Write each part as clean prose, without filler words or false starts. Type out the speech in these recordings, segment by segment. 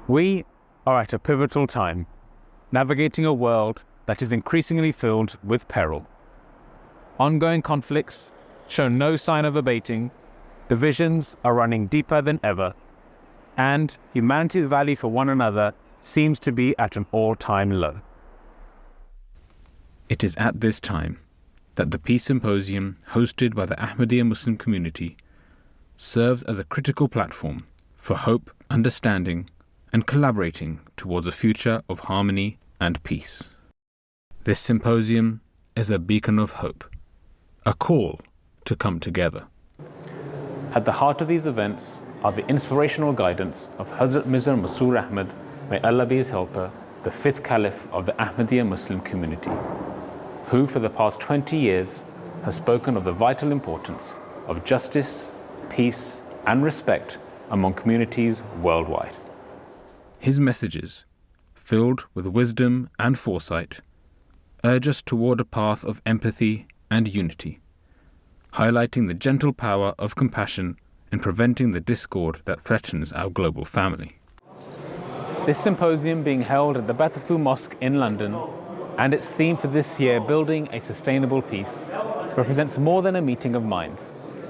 We are at a pivotal time, navigating a world that is increasingly filled with peril. Ongoing conflicts show no sign of abating, divisions are running deeper than ever, and humanity's value for one another seems to be at an all-time low. It is at this time that the Peace Symposium, hosted by the Ahmadiyya Muslim Community, serves as a critical platform for hope, understanding, and collaborating towards a future of harmony and peace. This symposium is a beacon of hope, a call to come together. At the heart of these events are the inspirational guidance of Hazrat Mirza Masroor Ahmad, may Allah be his helper, the fifth caliph of the Ahmadiyya Muslim Community, who for the past 20 years has spoken of the vital importance of justice, peace, and respect among communities worldwide. His messages, filled with wisdom and foresight, urge us toward a path of empathy and unity, highlighting the gentle power of compassion in preventing the discord that threatens our global family. This symposium being held at the Batuftu Mosque in London, and its theme for this year, Building a Sustainable Peace, represents more than a meeting of minds.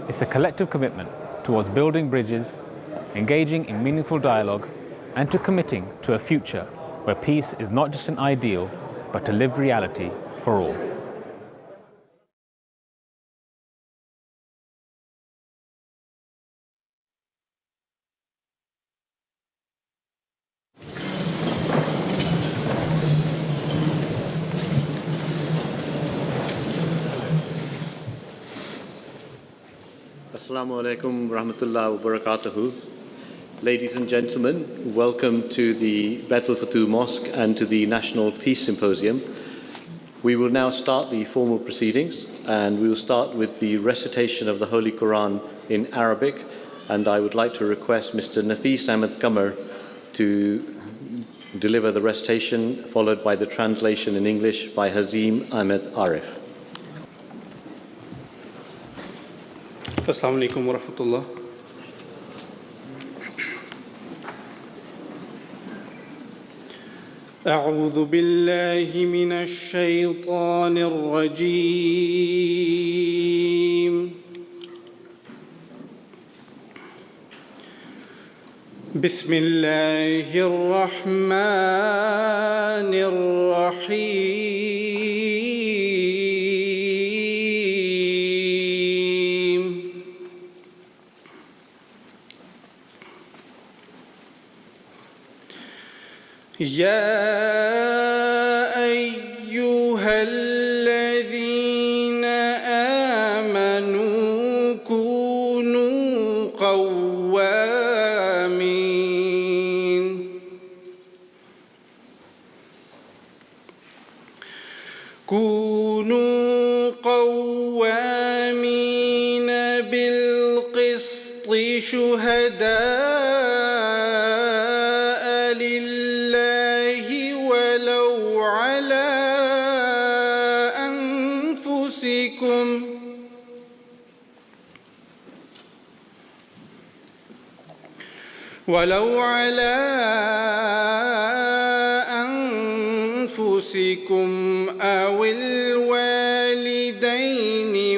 It's a collective commitment towards building bridges, engaging in meaningful dialogue, and to committing to a future where peace is not just an ideal, but a lived reality for all. Assalamu alaikum rahmatullahi wa barakatuhu. Ladies and gentlemen, welcome to the Batuftu Mosque and to the National Peace Symposium. We will now start the formal proceedings, and we will start with the recitation of the Holy Quran in Arabic, and I would like to request Mr. Nafis Ahmed Qamar to deliver the recitation, followed by the translation in English by Hazim Ahmed Arif. Assalamu alaikum wa rahmatullah. أعوذ بالله من الشيطان الرجيم. بسم الله الرحمن الرحيم. يا أيها الذين آمنوا كونوا قوامين بالقسط شهداء لله ولو على أنفسكم أو الوالدين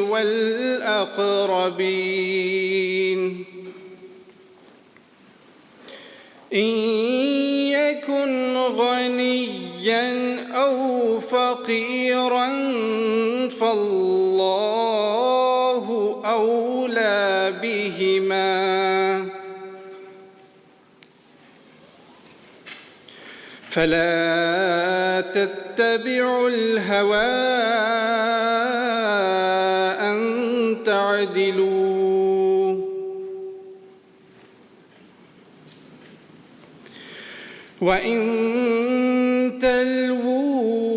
والأقربين إن يكن غنيا أو فقيرا فالله أولى بهما فلا تتبعوا الهوى أن تعدلوا وإن تلووا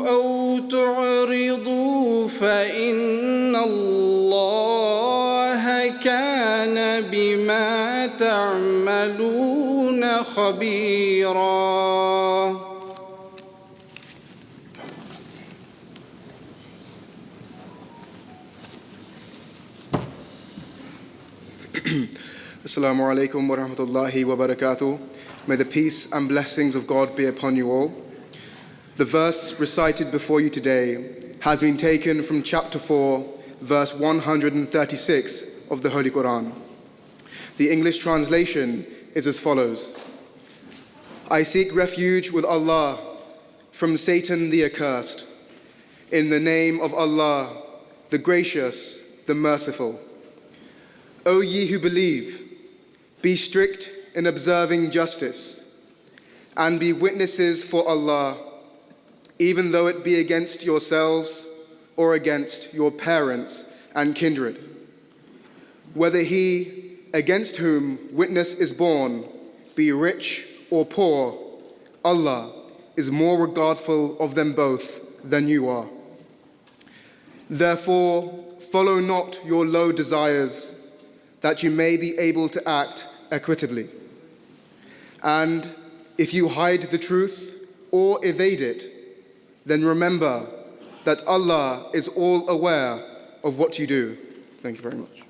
أو تعرضوا فإن الله كان بما تعملون خبيرا. Assalamu alaikum wa rahmatullahi wa barakatuh. May the peace and blessings of God be upon you all. The verse recited before you today has been taken from chapter 4, verse 136 of the Holy Quran. The English translation is as follows: I seek refuge with Allah from Satan the accursed. In the name of Allah, the gracious, the merciful. O ye who believe, be strict in observing justice, and be witnesses for Allah, even though it be against yourselves or against your parents and kindred. Whether he against whom witness is borne be rich or poor, Allah is more regardful of them both than you are. Therefore, follow not your low desires, that you may be able to act equitably. And if you hide the truth or evade it, then remember that Allah is all aware of what you do. Thank you very much.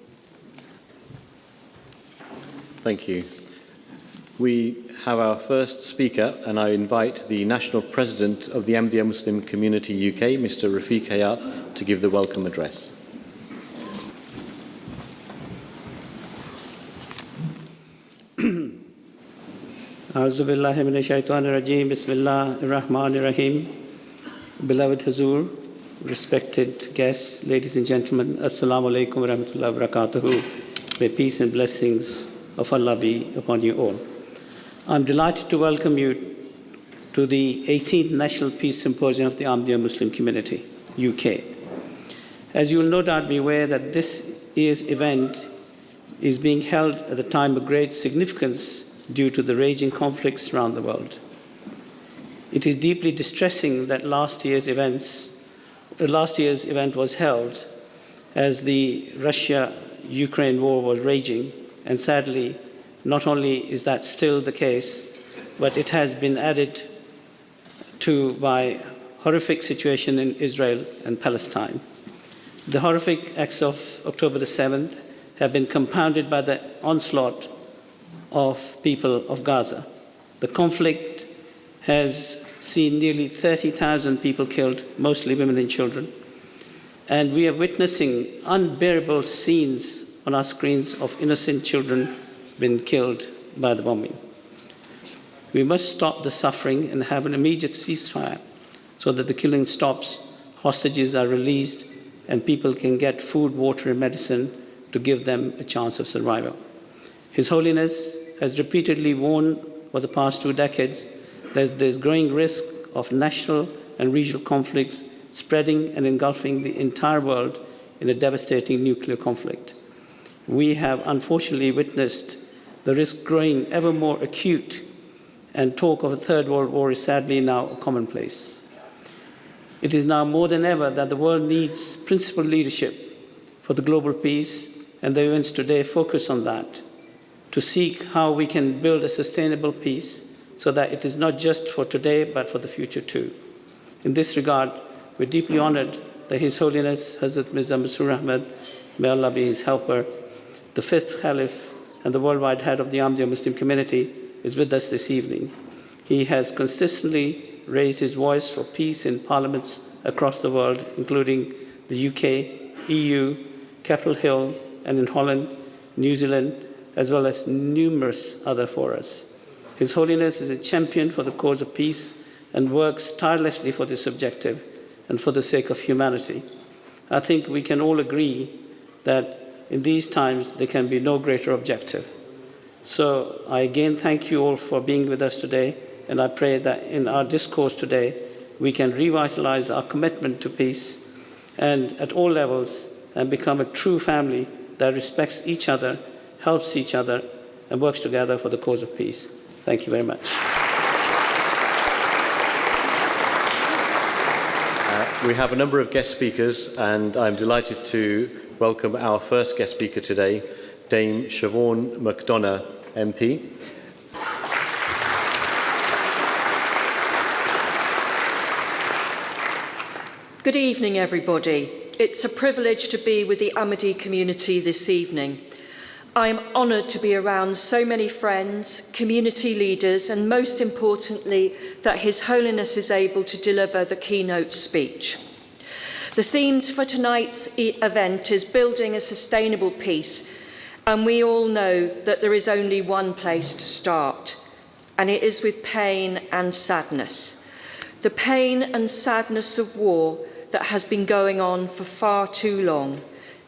Thank you. We have our first speaker, and I invite the National President of the Ahmadiyya Muslim Community UK, Mr. Rafiq Hayat, to give the welcome address. A'udhu billahi minash shaitanir rajeem. Bismillahir rahmanir rahim. Beloved Hazur, respected guests, ladies and gentlemen, Assalamu alaikum wa rahmatullahi wa barakatuhu. May peace and blessings of Allah be upon you all. I'm delighted to welcome you to the 18th National Peace Symposium of the Ahmadiyya Muslim Community, UK. As you will no doubt be aware that this year's event is being held at a time of great significance due to the raging conflicts around the world. It is deeply distressing that last year's event was held as the Russia-Ukraine war was raging, and sadly, not only is that still the case, but it has been added to by horrific situation in Israel and Palestine. The horrific acts of October the 7th have been compounded by the onslaught of people of Gaza. The conflict has seen nearly 30,000 people killed, mostly women and children. And we are witnessing unbearable scenes on our screens of innocent children being killed by the bombing. We must stop the suffering and have an immediate ceasefire so that the killing stops, hostages are released, and people can get food, water, and medicine to give them a chance of survival. His Holiness has repeatedly warned for the past 2 decades that there's growing risk of national and regional conflicts spreading and engulfing the entire world in a devastating nuclear conflict. We have unfortunately witnessed the risk growing ever more acute, and talk of a third world war is sadly now a commonplace. It is now more than ever that the world needs principled leadership for the global peace, and the events today focus on that, to seek how we can build a sustainable peace so that it is not just for today but for the future too. In this regard, we're deeply honored that His Holiness Hazrat Mirza Masroor Ahmad, may Allah be his helper, the 5th Caliph and the worldwide head of the Ahmadiyya Muslim Community, is with us this evening. He has consistently raised his voice for peace in parliaments across the world, including the UK, EU, Capitol Hill, and in Holland, New Zealand, as well as numerous other forums. His Holiness is a champion for the cause of peace and works tirelessly for this objective and for the sake of humanity. I think we can all agree that in these times there can be no greater objective. So I again thank you all for being with us today, and I pray that in our discourse today we can revitalize our commitment to peace and at all levels and become a true family that respects each other, helps each other, and works together for the cause of peace. Thank you very much. We have a number of guest speakers, and I'm delighted to welcome our first guest speaker today, Dame Siobhan McDonough, MP. Good evening, everybody. It's a privilege to be with the Ahmadiyya community this evening. I am honoured to be around so many friends, community leaders, and most importantly, that His Holiness is able to deliver the keynote speech. The themes for tonight's event is building a sustainable peace, and we all know that there is only one place to start, and it is with pain and sadness. The pain and sadness of war that has been going on for far too long.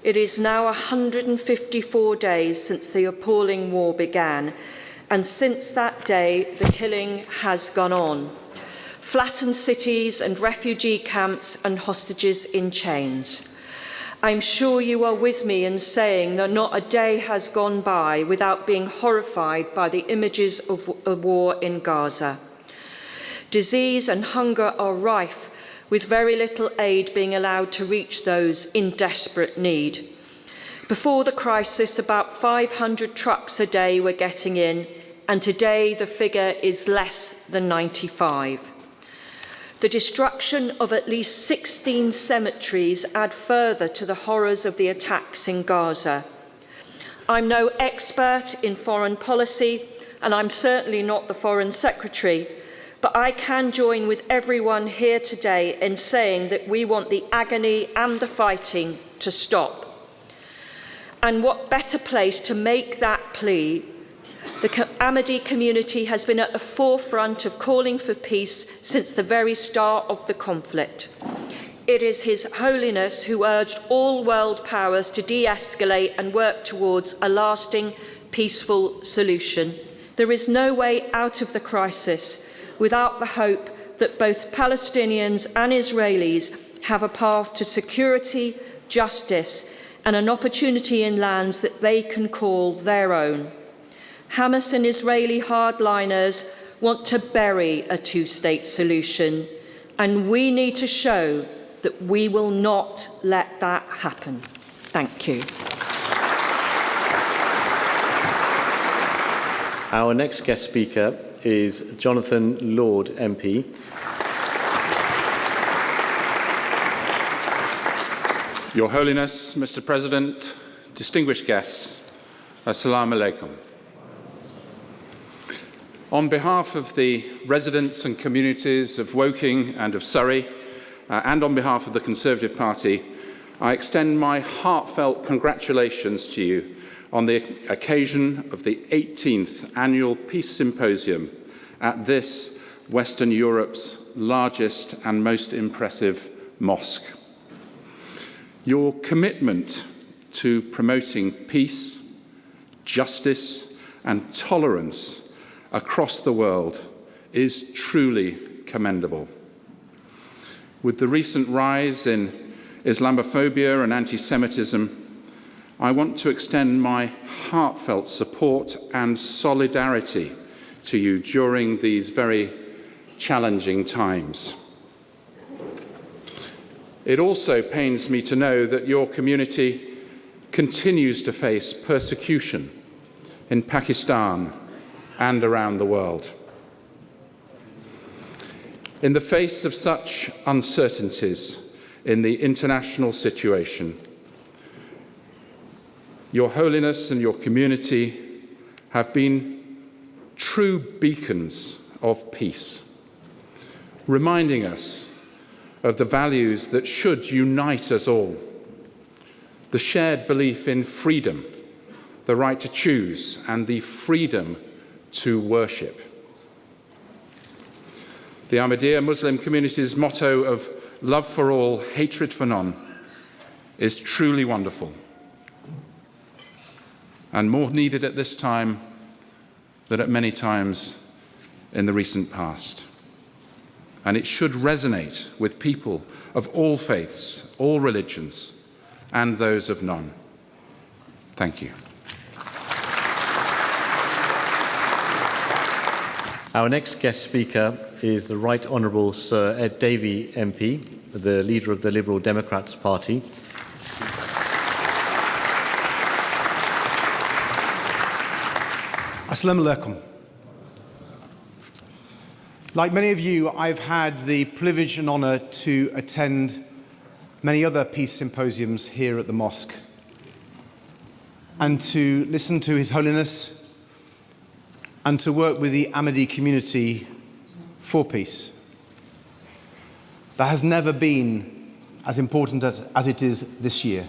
It is now 154 days since the appalling war began, and since that day, the killing has gone on. Flattened cities and refugee camps and hostages in chains. I'm sure you are with me in saying that not a day has gone by without being horrified by the images of war in Gaza. Disease and hunger are rife, with very little aid being allowed to reach those in desperate need. Before the crisis, about 500 trucks a day were getting in, and today the figure is less than 95. The destruction of at least 16 cemeteries add further to the horrors of the attacks in Gaza. I'm no expert in foreign policy, and I'm certainly not the Foreign Secretary, but I can join with everyone here today in saying that we want the agony and the fighting to stop. And what better place to make that plea? The Ahmadiyya community has been at the forefront of calling for peace since the very start of the conflict. It is His Holiness who urged all world powers to de-escalate and work towards a lasting, peaceful solution. There is no way out of the crisis without the hope that both Palestinians and Israelis have a path to security, justice, and an opportunity in lands that they can call their own. Hamas and Israeli hardliners want to bury a two-state solution, and we need to show that we will not let that happen. Thank you. Our next guest speaker is Jonathan Lord MP. Your Holiness, Mr. President, distinguished guests, Assalamu alaikum. On behalf of the residents and communities of Woking and of Surrey, and on behalf of the Conservative Party, I extend my heartfelt congratulations to you on the occasion of the 18th Annual Peace Symposium at this Western Europe's largest and most impressive mosque. Your commitment to promoting peace, justice, and tolerance across the world is truly commendable. With the recent rise in Islamophobia and anti-Semitism, I want to extend my heartfelt support and solidarity to you during these very challenging times. It also pains me to know that your community continues to face persecution in Pakistan and around the world. In the face of such uncertainties in the international situation, Your Holiness and your community have been true beacons of peace, reminding us of the values that should unite us all: the shared belief in freedom, the right to choose, and the freedom to worship. The Ahmadiyya Muslim Community's motto of love for all, hatred for none is truly wonderful, and more needed at this time than at many times in the recent past. And it should resonate with people of all faiths, all religions, and those of none. Thank you. Our next guest speaker is the Right Honourable Sir Ed Davey MP, the leader of the Liberal Democrats Party. Assalamu alaikum. Like many of you, I've had the privilege and honour to attend many other peace symposiums here at the mosque. and to listen to His Holiness and to work with the Ahmadiyya community for peace. That has never been as important as it is this year.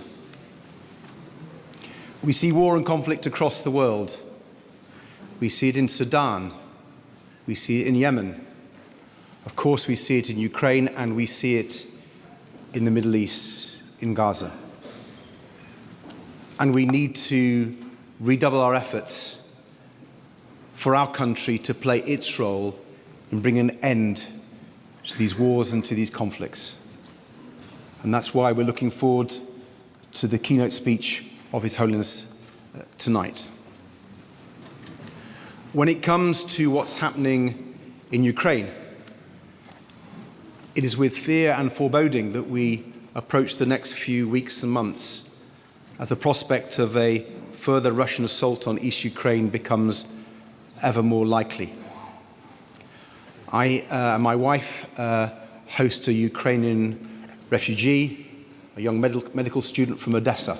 We see war and conflict across the world. We see it in Sudan. We see it in Yemen. Of course, we see it in Ukraine, and we see it in the Middle East, in Gaza. And we need to redouble our efforts for our country to play its role in bringing an end to these wars and to these conflicts. And that's why we're looking forward to the keynote speech of His Holiness tonight. When it comes to what's happening in Ukraine, it is with fear and foreboding that we approach the next few weeks and months as the prospect of a further Russian assault on East Ukraine becomes ever more likely. I and my wife host a Ukrainian refugee, a young medical student from Odessa,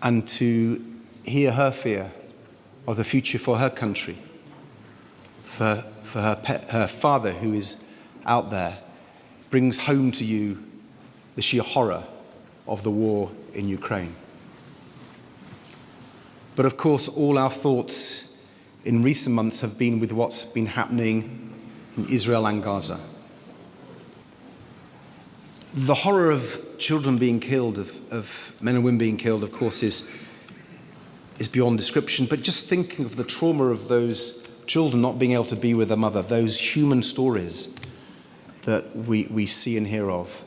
and to hear her fear of the future for her country, for her father who is out there, brings home to you the sheer horror of the war in Ukraine. But of course, all our thoughts in recent months have been with what's been happening in Israel and Gaza. The horror of children being killed, of men and women being killed, of course, is beyond description. But just thinking of the trauma of those children not being able to be with their mother, those human stories that we see and hear of,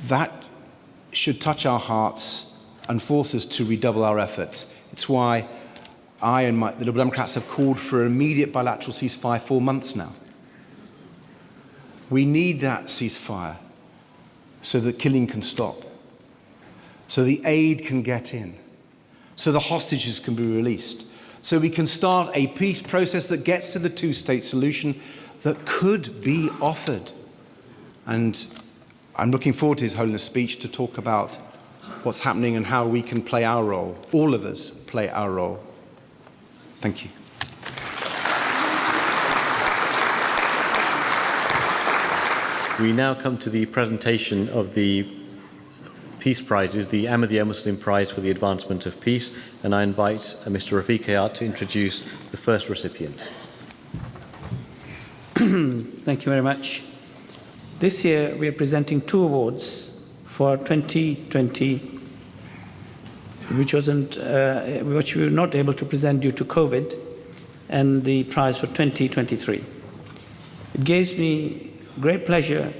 that should touch our hearts and force us to redouble our efforts. It's why I and the Liberal Democrats have called for an immediate bilateral ceasefire 4 months now. We need that ceasefire so that killing can stop, so the aid can get in, so the hostages can be released, so we can start a peace process that gets to the two-state solution that could be offered. And I'm looking forward to His Holiness speech to talk about what's happening and how we can play our role, all of us play our role. Thank you. We now come to the presentation of the Peace Prizes, the Ahmadiyya Muslim Prize for the Advancement of Peace, and I invite Mr. Rafiq Hayat to introduce the first recipient. Thank you very much. This year we are presenting 2 awards for 2020, which we were not able to present due to COVID, and the prize for 2023. It gives me great pleasure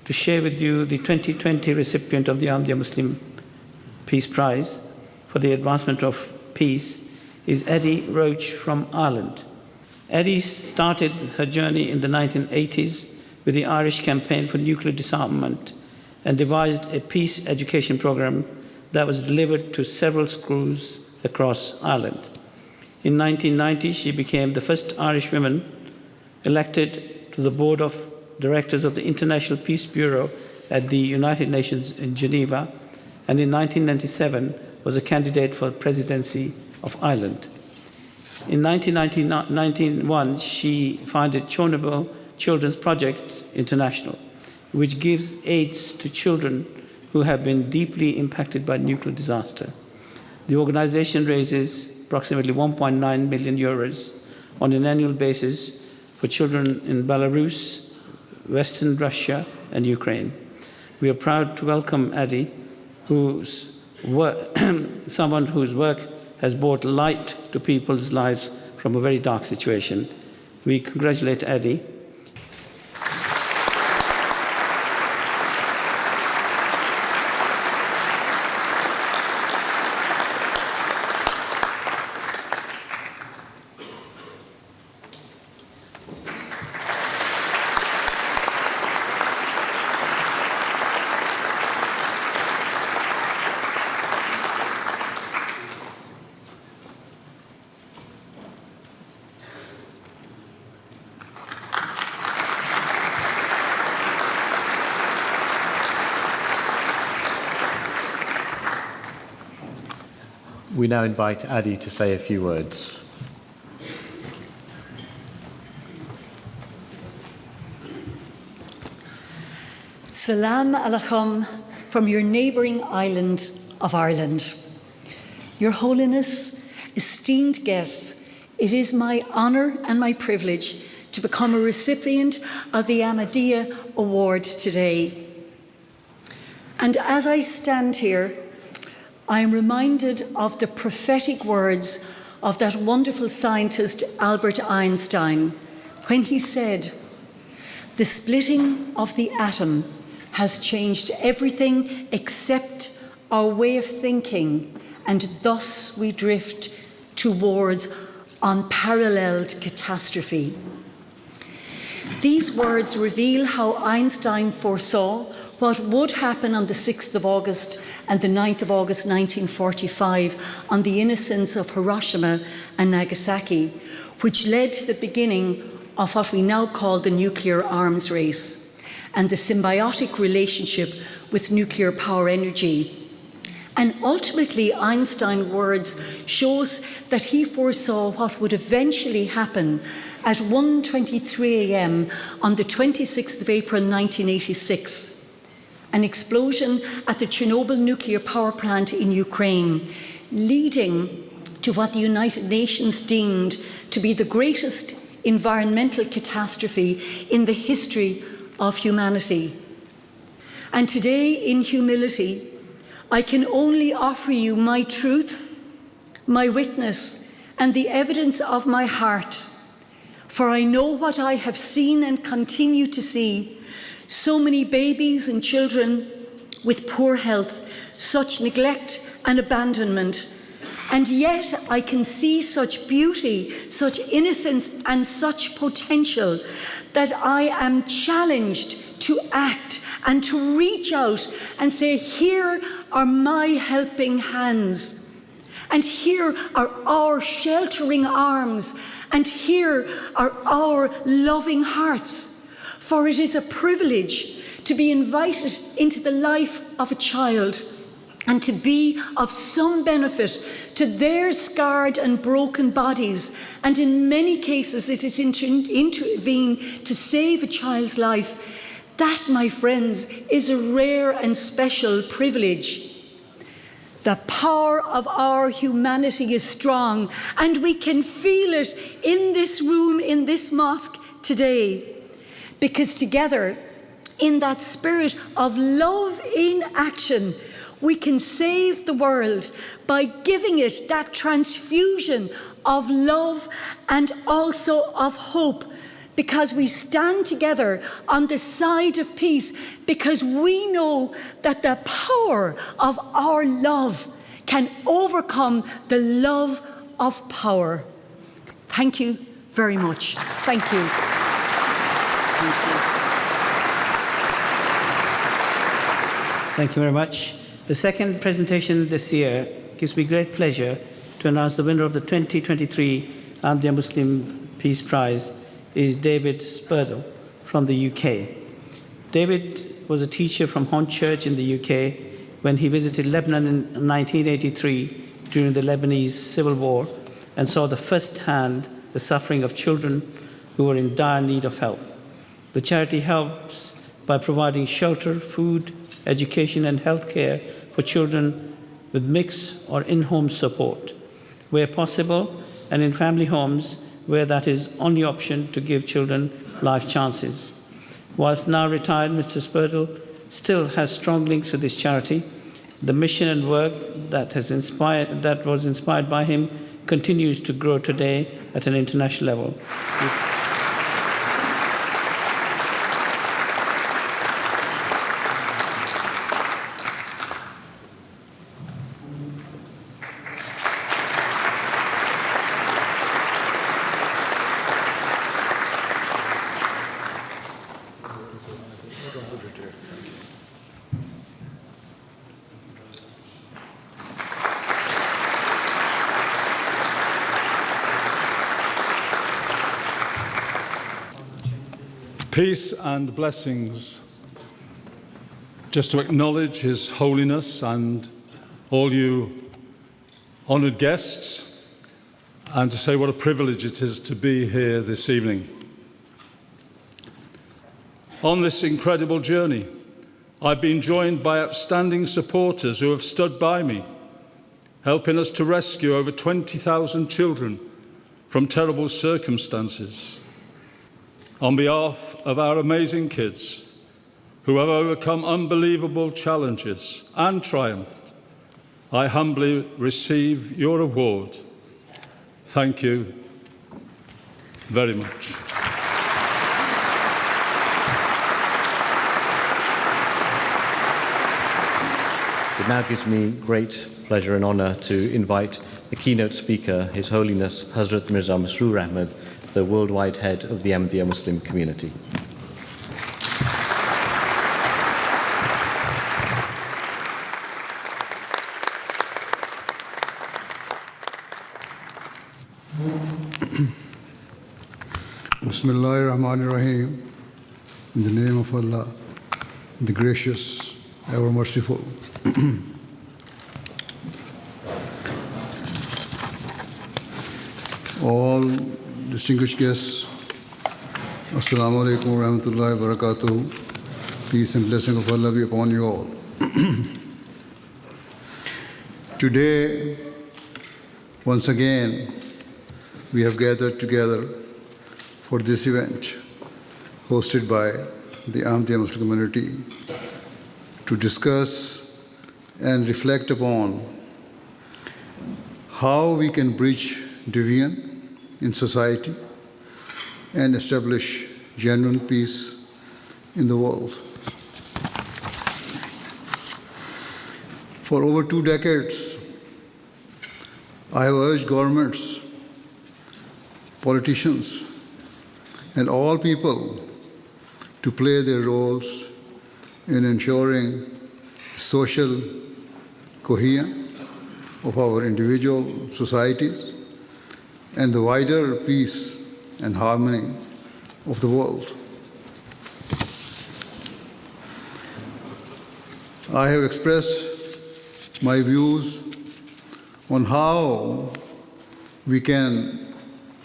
to share with you the 2020 recipient of the Ahmadiyya Muslim Peace Prize for the Advancement of Peace is Eddie Roach from Ireland. Eddie started her journey in the 1980s with the Irish Campaign for Nuclear Disarmament and devised a peace education program that was delivered to several schools across Ireland. In 1990, she became the first Irish woman elected to the board of directors of the International Peace Bureau at the United Nations in Geneva, and in 1997 was a candidate for the presidency of Ireland. In 1991, she founded Chonable Children's Project International, which gives aids to children who have been deeply impacted by nuclear disaster. The organization raises approximately 1.9 million euros on an annual basis for children in Belarus, Western Russia, and Ukraine. We are proud to welcome Eddie, someone whose work has brought light to people's lives from a very dark situation. We congratulate Eddie. we now invite Adi to say a few words. Salam alaikum from your neighbouring island of Ireland. Your Holiness, esteemed guests, it is my honour and my privilege to become a recipient of the Ahmadiyya Award today. And as I stand here, I am reminded of the prophetic words of that wonderful scientist Albert Einstein when he said, "The splitting of the atom has changed everything except our way of thinking, and thus we drift towards unparalleled catastrophe." These words reveal how Einstein foresaw what would happen on the 6th of August and the 9th of August 1945 on the innocents of Hiroshima and Nagasaki, which led to the beginning of what we now call the nuclear arms race and the symbiotic relationship with nuclear power energy. And ultimately, Einstein's words shows that he foresaw what would eventually happen at 1:23 a.m. on the 26th of April 1986. An explosion at the Chernobyl nuclear power plant in Ukraine, leading to what the United Nations deemed to be the greatest environmental catastrophe in the history of humanity. And today, in humility, I can only offer you my truth, my witness, and the evidence of my heart. For I know what I have seen and continue to see: so many babies and children with poor health, such neglect and abandonment. And yet I can see such beauty, such innocence, and such potential that I am challenged to act and to reach out and say, here are my helping hands, and here are our sheltering arms, and here are our loving hearts. For it is a privilege to be invited into the life of a child and to be of some benefit to their scarred and broken bodies. And in many cases, it is intervene to save a child's life. That, my friends, is a rare and special privilege. The power of our humanity is strong, and we can feel it in this room, in this mosque today. Because together, in that spirit of love in action, we can save the world by giving it that transfusion of love and also of hope. Because we stand together on the side of peace, because we know that the power of our love can overcome the love of power. Thank you very much. Thank you. Thank you very much. The second presentation this year gives me great pleasure to announce the winner of the 2023 Ahmadiyya Muslim Peace Prize is David Spurtle from the UK. David was a teacher from Hon Church in the UK when he visited Lebanon in 1983 during the Lebanese Civil War and saw first-hand the suffering of children who were in dire need of help. The charity helps by providing shelter, food, education and healthcare for children with mixed or in-home support, where possible, and in family homes where that is only option to give children life chances. Whilst now retired, Mr. Spurtle still has strong links with this charity. The mission and work that was inspired by him continues to grow today at an international level. Peace and blessings. Just to acknowledge His Holiness and all you honoured guests, and to say what a privilege it is to be here this evening. On this incredible journey, I've been joined by outstanding supporters who have stood by me, helping us to rescue over 20,000 children from terrible circumstances. On behalf of our amazing kids who have overcome unbelievable challenges and triumphed, I humbly receive your award. Thank you very much. It now gives me great pleasure and honour to invite the keynote speaker, His Holiness Hazrat Mirza Masroor Ahmad, the worldwide head of the Ahmadiyya Muslim Community. Bismillahirrahmanirrahim. In the name of Allah, the gracious, ever merciful. All distinguished guests, Assalamu alaikum wa rahmatullahi wa barakatuh. Peace and blessing of Allah be upon you all. Today, once again, we have gathered together for this event hosted by the Ahmadiyya Muslim Community to discuss and reflect upon how we can bridge division in society and establish genuine peace in the world. For over 2 decades, I have urged governments, politicians, and all people to play their roles in ensuring social cohesion of our individual societies and the wider peace and harmony of the world. I have expressed my views on how we can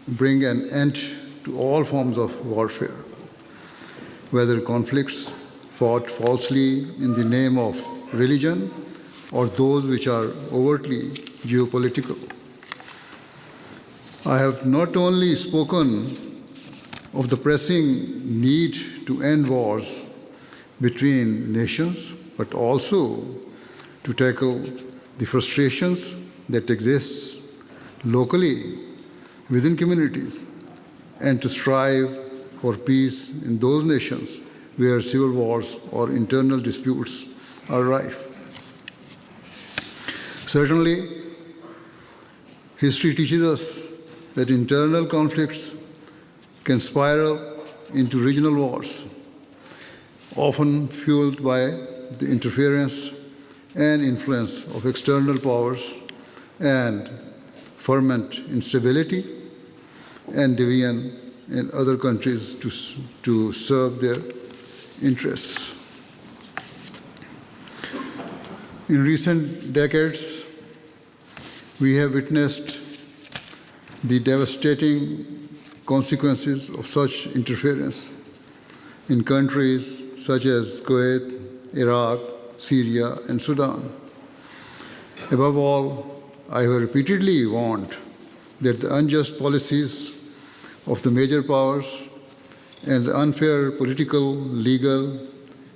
bring an end to all forms of warfare, whether conflicts fought falsely in the name of religion or those which are overtly geopolitical. I have not only spoken of the pressing need to end wars between nations, but also to tackle the frustrations that exist locally within communities and to strive for peace in those nations where civil wars or internal disputes are rife. Certainly, history teaches us that internal conflicts can spiral into regional wars, often fueled by the interference and influence of external powers and foment instability and division in other countries to serve their interests. In recent decades, we have witnessed the devastating consequences of such interference in countries such as Kuwait, Iraq, Syria, and Sudan. Above all, I have repeatedly warned that the unjust policies of the major powers and the unfair political, legal,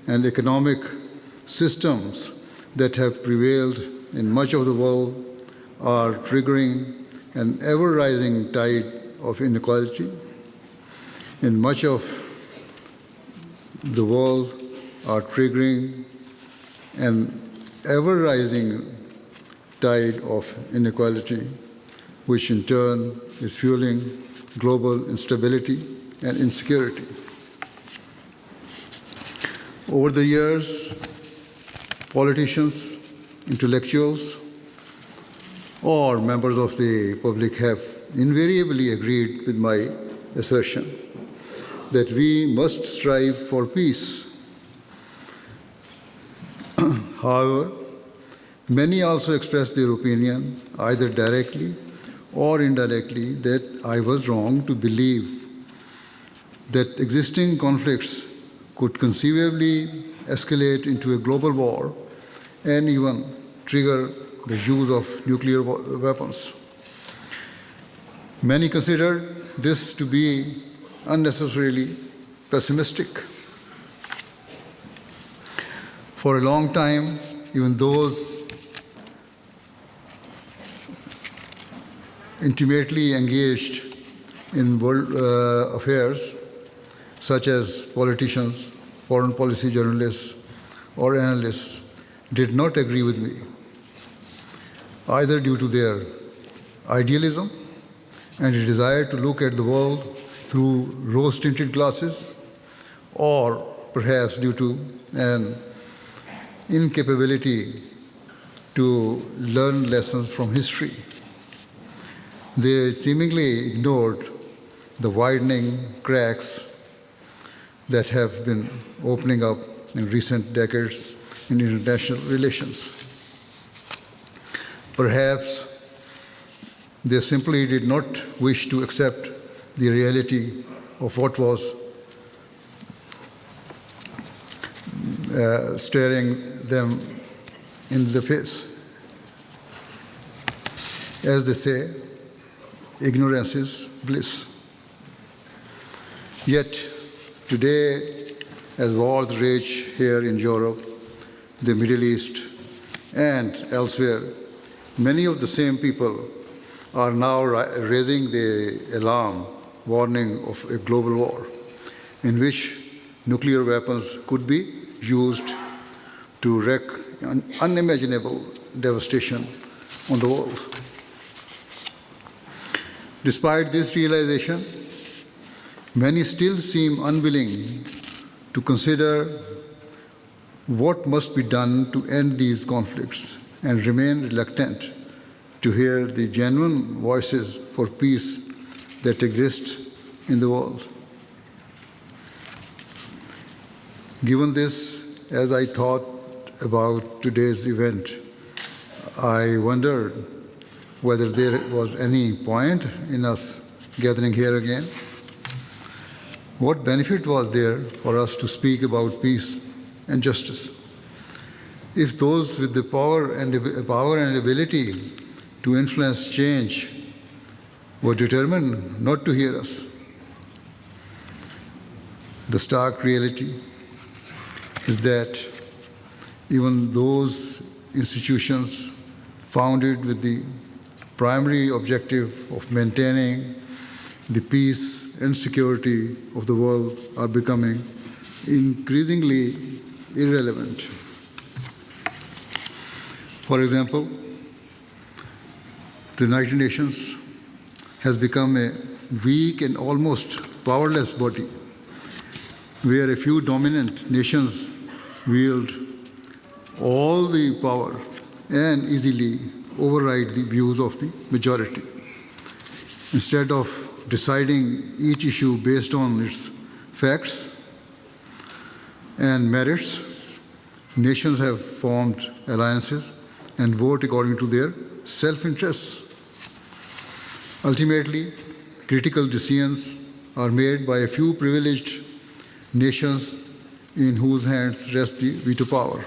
and economic systems that have prevailed in much of the world are triggering an ever-rising tide of inequality. In much of the world are triggering an ever-rising tide of inequality, which in turn is fueling global instability and insecurity. Over the years, politicians, intellectuals, or members of the public have invariably agreed with my assertion that we must strive for peace. However, Many also expressed their opinion, either directly or indirectly, that I was wrong to believe that existing conflicts could conceivably escalate into a global war and even trigger the use of nuclear weapons. Many considered this to be unnecessarily pessimistic. For a long time, even those intimately engaged in world affairs, such as politicians, foreign policy journalists, or analysts, did not agree with me, either due to their idealism and a desire to look at the world through rose-tinted glasses, or perhaps due to an incapability to learn lessons from history. They seemingly ignored the widening cracks that have been opening up in recent decades in international relations. Perhaps they simply did not wish to accept the reality of what was staring them in the face. As they say, ignorance is bliss. Yet, today, as wars rage here in Europe, the Middle East, and elsewhere, many of the same people are now raising the alarm, warning of a global war in which nuclear weapons could be used to wreak an unimaginable devastation on the world. Despite this realization, many still seem unwilling to consider what must be done to end these conflicts and remain reluctant to hear the genuine voices for peace that exist in the world. Given this, as I thought about today's event, I wondered whether there was any point in us gathering here again. What benefit was there for us to speak about peace and justice if those with the power and ability to influence change were determined not to hear us? The stark reality is that even those institutions founded with the primary objective of maintaining the peace and security of the world are becoming increasingly irrelevant. For example, the United Nations has become a weak and almost powerless body where a few dominant nations wield all the power and easily override the views of the majority. Instead of deciding each issue based on its facts and merits, nations have formed alliances and vote according to their self-interests. Ultimately, critical decisions are made by a few privileged nations in whose hands rests the veto power.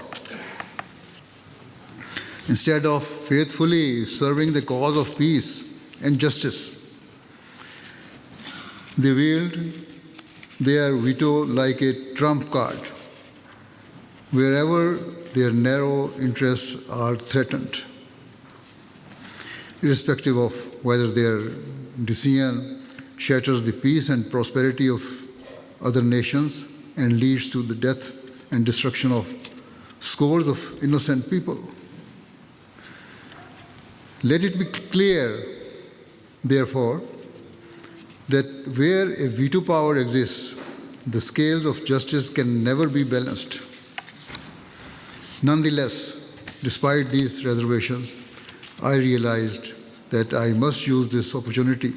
Instead of faithfully serving the cause of peace and justice, they wield their veto like a trump card wherever their narrow interests are threatened, irrespective of whether their decision shatters the peace and prosperity of other nations and leads to the death and destruction of scores of innocent people. Let it be clear, therefore, that where a veto power exists, the scales of justice can never be balanced. Nonetheless, despite these reservations, I realized that I must use this opportunity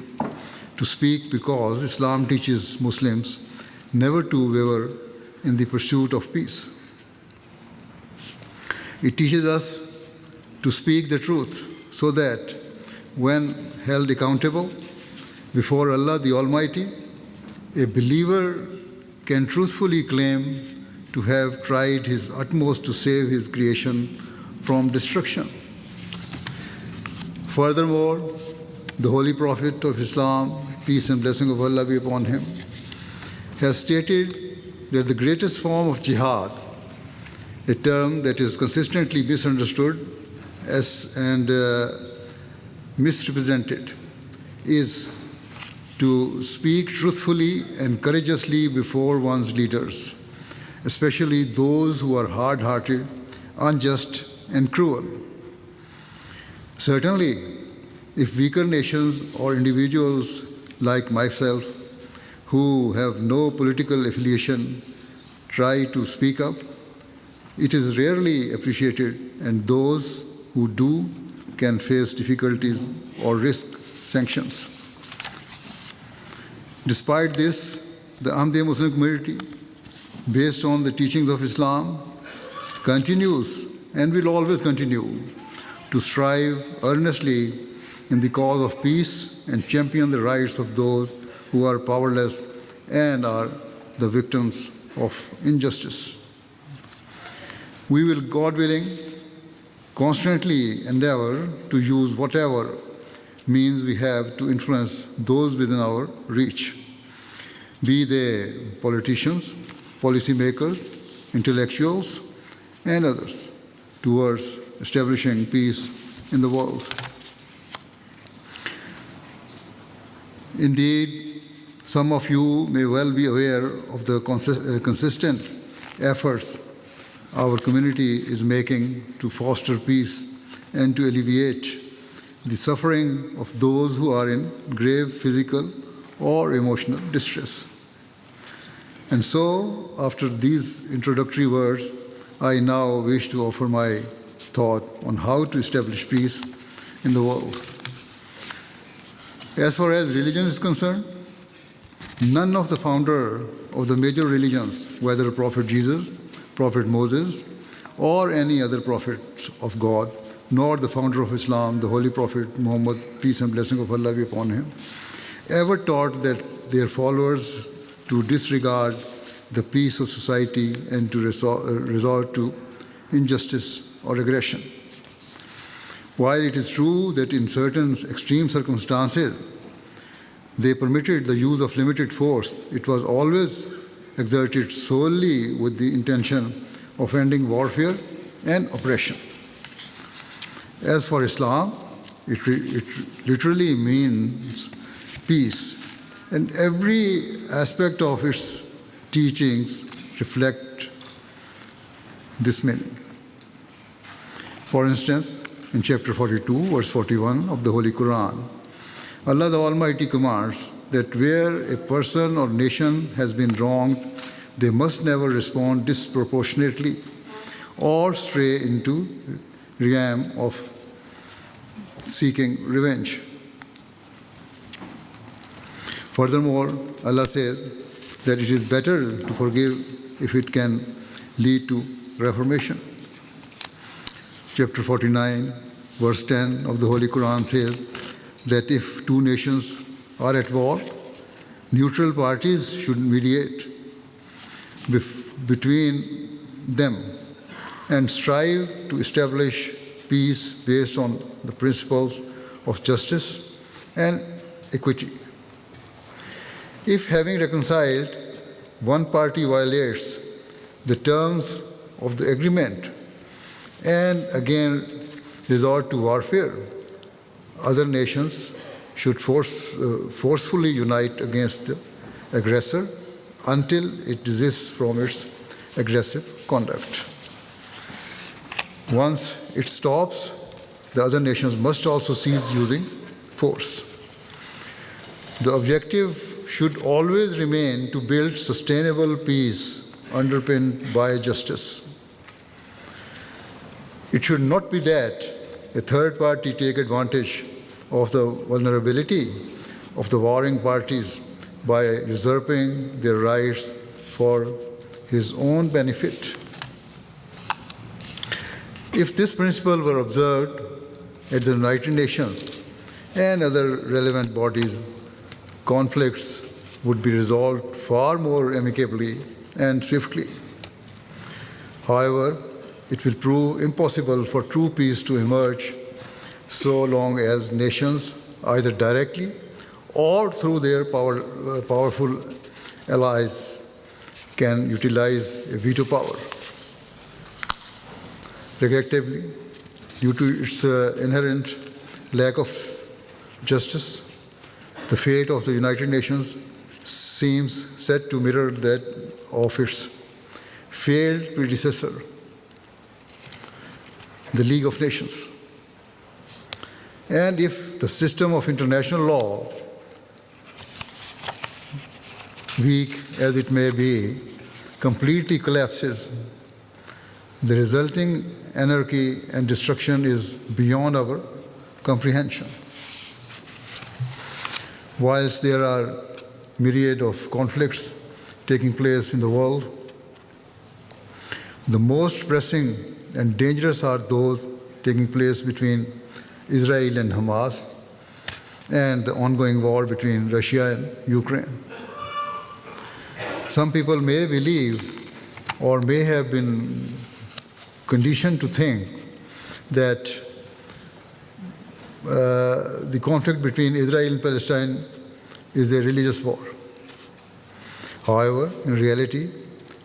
to speak because Islam teaches Muslims never to waver in the pursuit of peace. It teaches us to speak the truth so that when held accountable before Allah the Almighty, a believer can truthfully claim to have tried his utmost to save his creation from destruction. Furthermore, the Holy Prophet of Islam, peace and blessing of Allah be upon him, has stated that the greatest form of jihad, a term that is consistently misunderstood and misrepresented, is to speak truthfully and courageously before one's leaders, especially those who are hard-hearted, unjust, and cruel. Certainly, if weaker nations or individuals like myself, who have no political affiliation, try to speak up, it is rarely appreciated, and those who do can face difficulties or risk sanctions. Despite this, the Ahmadiyya Muslim Community, based on the teachings of Islam, continues and will always continue to strive earnestly in the cause of peace and champion the rights of those who are powerless and are the victims of injustice. We will, God willing, constantly endeavor to use whatever means we have to influence those within our reach, be they politicians, policymakers, intellectuals, and others, towards establishing peace in the world. Indeed, some of you may well be aware of the consistent efforts our community is making to foster peace and to alleviate the suffering of those who are in grave physical or emotional distress. And so, after these introductory words, I now wish to offer my thought on how to establish peace in the world. As far as religion is concerned, none of the founder of the major religions, whether Prophet Jesus, Prophet Moses, or any other prophet of God, nor the founder of Islam, the Holy Prophet Muhammad, peace and blessing of Allah be upon him, ever taught that their followers to disregard the peace of society and to resort to injustice or aggression. While it is true that in certain extreme circumstances they permitted the use of limited force, it was always exerted solely with the intention of ending warfare and oppression. As for Islam, it literally means peace, and every aspect of its teachings reflect this meaning. For instance, in chapter 42, verse 41 of the Holy Quran, Allah the Almighty commands that where a person or nation has been wronged, they must never respond disproportionately or stray into realm of seeking revenge. Furthermore, Allah says that it is better to forgive if it can lead to reformation. Chapter 49, verse 10 of the Holy Quran says that if two nations are at war, neutral parties should mediate between them and strive to establish peace based on the principles of justice and equity. If having reconciled, one party violates the terms of the agreement and again resort to warfare, other nations should forcefully unite against the aggressor until it desists from its aggressive conduct. Once it stops, the other nations must also cease using force. The objective should always remain to build sustainable peace underpinned by justice. It should not be that a third party take advantage of the vulnerability of the warring parties by usurping their rights for his own benefit. If this principle were observed at the United Nations and other relevant bodies, conflicts would be resolved far more amicably and swiftly. However, it will prove impossible for true peace to emerge so long as nations, either directly or through their powerful allies, can utilize a veto power. Regrettably, due to its inherent lack of justice, the fate of the United Nations seems set to mirror that of its failed predecessor, the League of Nations. And if the system of international law, weak as it may be, completely collapses, the resulting anarchy and destruction is beyond our comprehension. Whilst there are myriad of conflicts taking place in the world, the most pressing and dangerous are those taking place between Israel and Hamas and the ongoing war between Russia and Ukraine. Some people may believe or may have been conditioned to think that the conflict between Israel and Palestine is a religious war. However, in reality,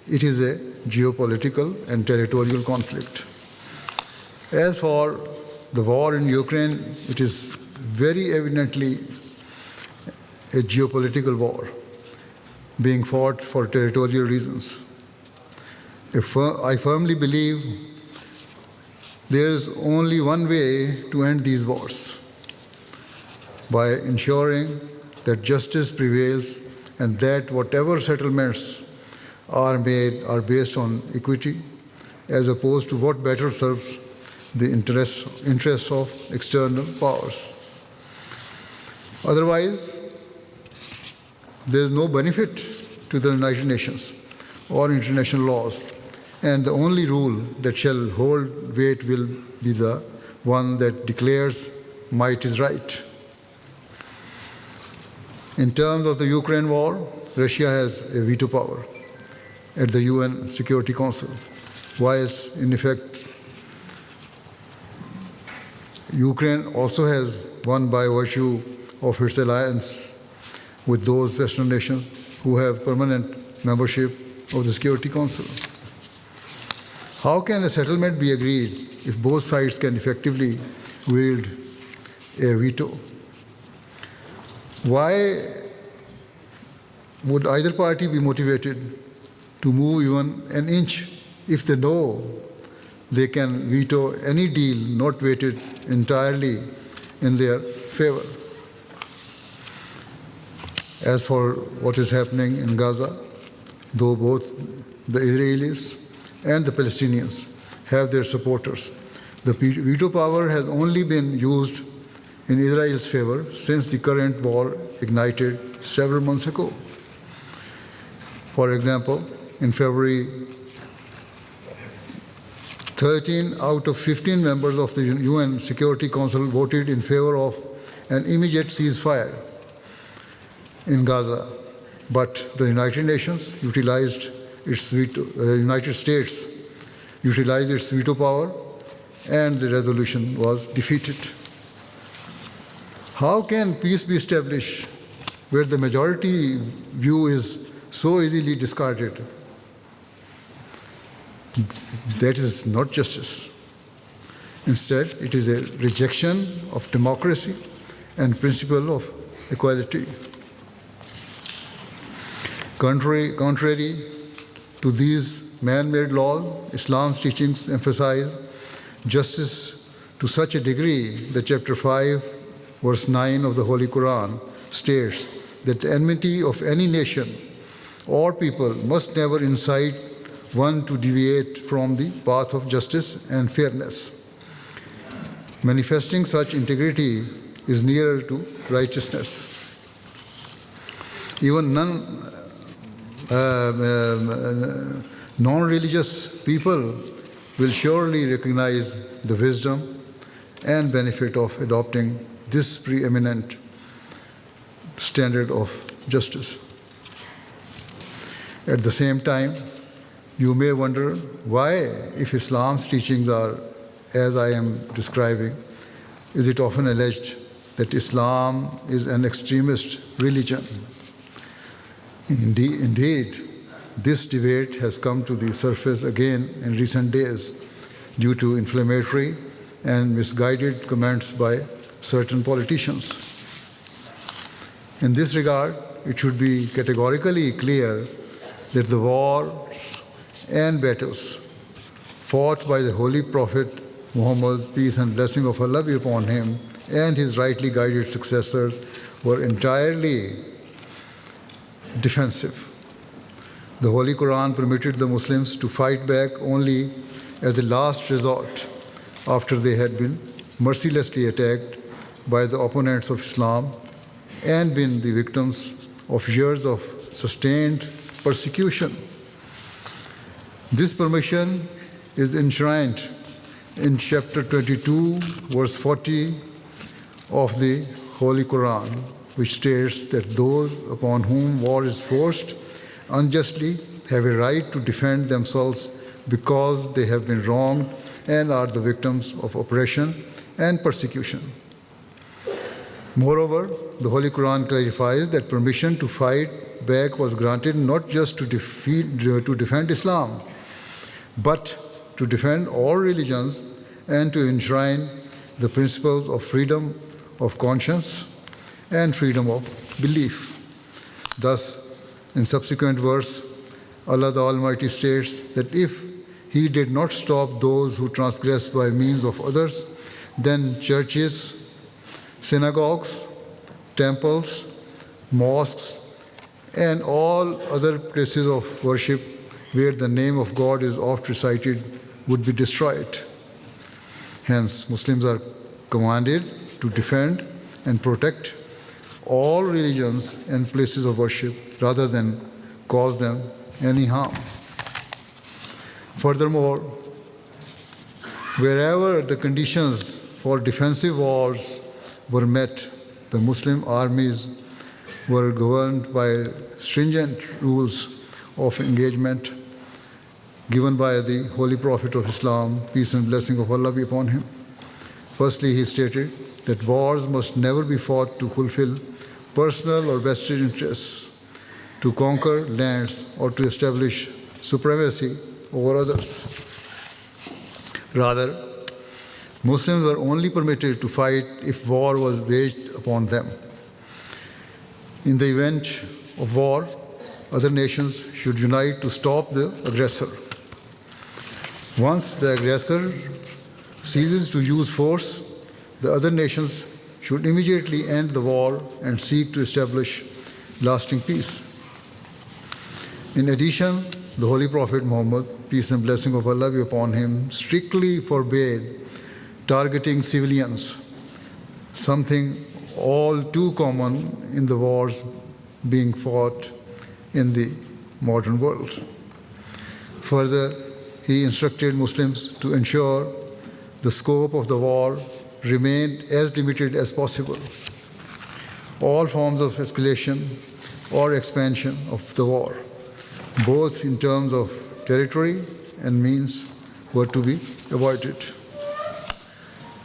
it is a geopolitical and territorial conflict. As for the war in Ukraine, it is very evidently a geopolitical war being fought for territorial reasons. I firmly believe there is only one way to end these wars: by ensuring that justice prevails and that whatever settlements are made are based on equity, as opposed to what better serves the interests of external powers. Otherwise, there is no benefit to the United Nations or international laws, and the only rule that shall hold weight will be the one that declares might is right. In terms of the Ukraine war, Russia has a veto power at the UN Security Council, whilst in effect Ukraine also has won by virtue of its alliance with those Western nations who have permanent membership of the Security Council. How can a settlement be agreed if both sides can effectively wield a veto? Why would either party be motivated to move even an inch if they know they can veto any deal not weighted entirely in their favor? As for what is happening in Gaza, though both the Israelis and the Palestinians have their supporters, the veto power has only been used in Israel's favor since the current war ignited several months ago. For example, in February, 13 out of 15 members of the UN Security Council voted in favor of an immediate ceasefire in Gaza, but the United Nations utilized its veto, United States utilized its veto power, and the resolution was defeated. How can peace be established where the majority view is so easily discarded? That is not justice. Instead, it is a rejection of democracy and principle of equality. Contrary to these man-made laws, Islam's teachings emphasize justice to such a degree that chapter 5, verse 9 of the Holy Quran states that the enmity of any nation or people must never incite one to deviate from the path of justice and fairness. Manifesting such integrity is nearer to righteousness. Even non-religious people will surely recognize the wisdom and benefit of adopting this preeminent standard of justice. At the same time, you may wonder why, if Islam's teachings are as I am describing, is it often alleged that Islam is an extremist religion. Indeed, this debate has come to the surface again in recent days due to inflammatory and misguided comments by certain politicians. In this regard, it should be categorically clear that the wars and battles fought by the Holy Prophet Muhammad, peace and blessing of Allah be upon him, and his rightly guided successors were entirely defensive. The Holy Quran permitted the Muslims to fight back only as a last resort after they had been mercilessly attacked by the opponents of Islam and been the victims of years of sustained persecution. This permission is enshrined in chapter 22, verse 40 of the Holy Quran, which states that those upon whom war is forced unjustly have a right to defend themselves because they have been wronged and are the victims of oppression and persecution. Moreover, the Holy Quran clarifies that permission to fight back was granted not just to defend Islam, but to defend all religions and to enshrine the principles of freedom of conscience and freedom of belief. Thus, in subsequent verse, Allah the Almighty states that if He did not stop those who transgress by means of others, then churches, synagogues, temples, mosques, and all other places of worship where the name of God is oft recited would be destroyed. Hence, Muslims are commanded to defend and protect all religions and places of worship rather than cause them any harm. Furthermore, wherever the conditions for defensive wars were met, the Muslim armies were governed by stringent rules of engagement given by the Holy Prophet of Islam, peace and blessing of Allah be upon him. Firstly, he stated that wars must never be fought to fulfill personal or vested interests, to conquer lands, or to establish supremacy over others. Rather, Muslims were only permitted to fight if war was waged upon them. In the event of war, other nations should unite to stop the aggressor. Once the aggressor ceases to use force, the other nations should immediately end the war and seek to establish lasting peace. In addition, the Holy Prophet Muhammad, peace and blessing of Allah be upon him, strictly forbade targeting civilians, something all too common in the wars being fought in the modern world. Further, he instructed Muslims to ensure the scope of the war remained as limited as possible. All forms of escalation or expansion of the war, both in terms of territory and means, were to be avoided.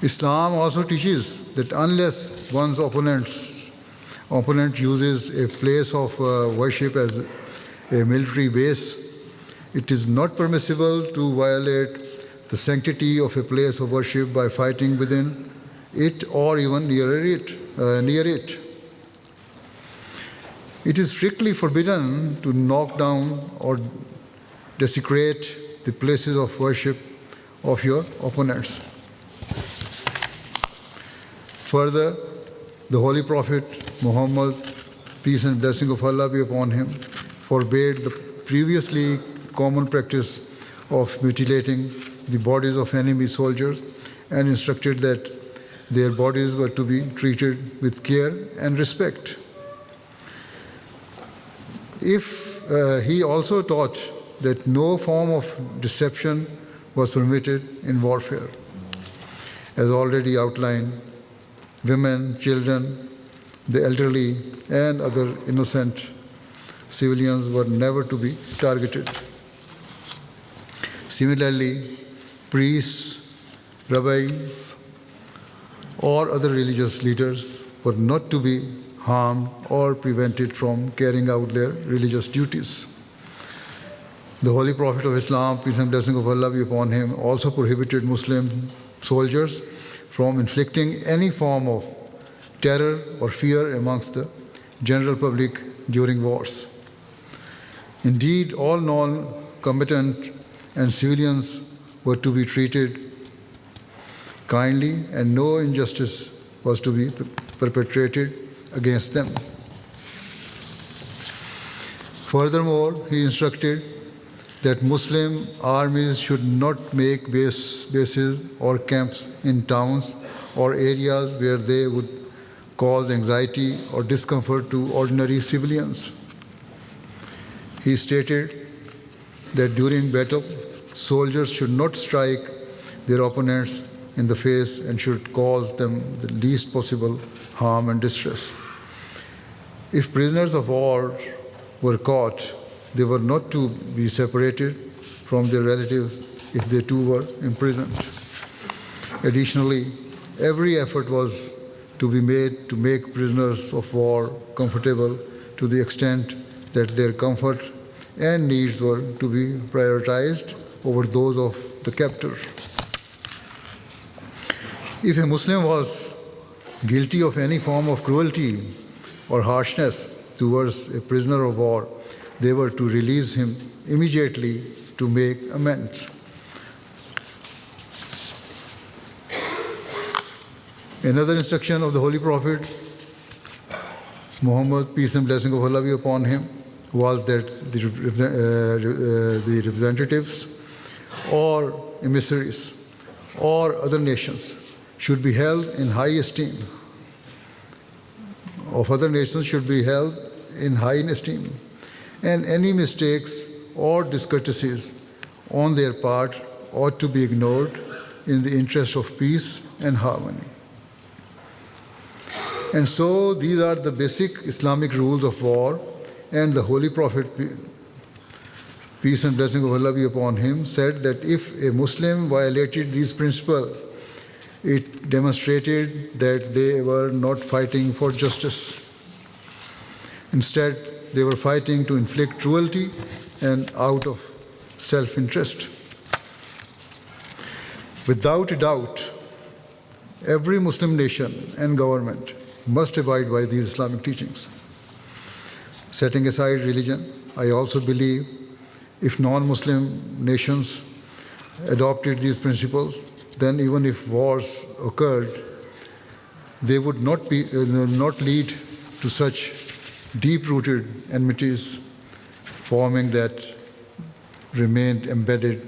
Islam also teaches that unless one's opponent uses a place of worship as a military base, it is not permissible to violate the sanctity of a place of worship by fighting within it or even near it. It is strictly forbidden to knock down or desecrate the places of worship of your opponents. Further, the Holy Prophet Muhammad, peace and blessing of Allah be upon him, forbade the previously common practice of mutilating the bodies of enemy soldiers and instructed that their bodies were to be treated with care and respect. He also taught that no form of deception was permitted in warfare. As already outlined, women, children, the elderly, and other innocent civilians were never to be targeted. Similarly, priests, rabbis, or other religious leaders were not to be harmed or prevented from carrying out their religious duties. The Holy Prophet of Islam, peace and blessing of Allah be upon him, also prohibited Muslim soldiers from inflicting any form of terror or fear amongst the general public during wars. Indeed, all non-combatant and civilians were to be treated kindly, and no injustice was to be perpetrated against them. Furthermore, he instructed that Muslim armies should not make bases or camps in towns or areas where they would cause anxiety or discomfort to ordinary civilians. He stated that during battle, soldiers should not strike their opponents in the face and should cause them the least possible harm and distress. If prisoners of war were caught, they were not to be separated from their relatives if they too were imprisoned. Additionally, every effort was to be made to make prisoners of war comfortable to the extent that their comfort and needs were to be prioritized over those of the captor. If a Muslim was guilty of any form of cruelty or harshness towards a prisoner of war, they were to release him immediately to make amends. Another instruction of the Holy Prophet Muhammad, peace and blessing of Allah be upon him, was that the representatives or emissaries or other nations should be held in high esteem. Of other nations should be held in high esteem, and any mistakes or discourtesies on their part ought to be ignored in the interest of peace and harmony. And so these are the basic Islamic rules of war, and the Holy Prophet, peace and blessing of Allah be upon him, said that if a Muslim violated these principles, it demonstrated that they were not fighting for justice. Instead, they were fighting to inflict cruelty and out of self-interest. Without a doubt, every Muslim nation and government must abide by these Islamic teachings. Setting aside religion, I also believe if non-Muslim nations adopted these principles, then even if wars occurred, they would not lead to such deep-rooted enmities forming that remained embedded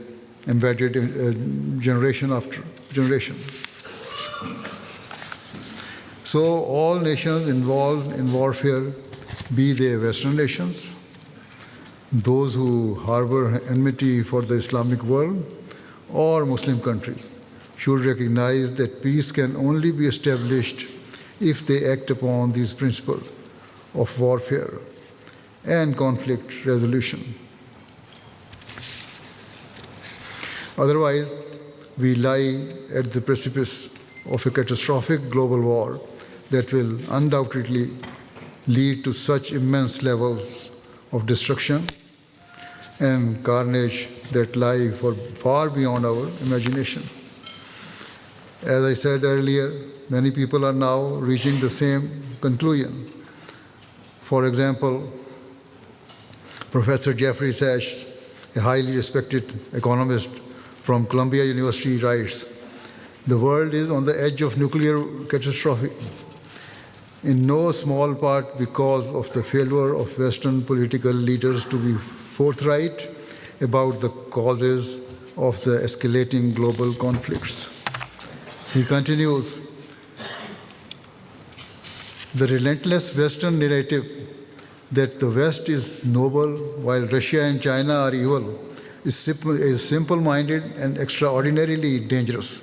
generation after generation. So all nations involved in warfare, be they Western nations, those who harbor enmity for the Islamic world, or Muslim countries, should recognize that peace can only be established if they act upon these principles of warfare and conflict resolution. Otherwise, we lie at the precipice of a catastrophic global war that will undoubtedly lead to such immense levels of destruction and carnage that lie far beyond our imagination. As I said earlier, many people are now reaching the same conclusion. For example, Professor Jeffrey Sachs, a highly respected economist from Columbia University, writes, "The world is on the edge of nuclear catastrophe, in no small part because of the failure of Western political leaders to be forthright about the causes of the escalating global conflicts." He continues, "The relentless Western narrative that the West is noble while Russia and China are evil is simple-minded and extraordinarily dangerous.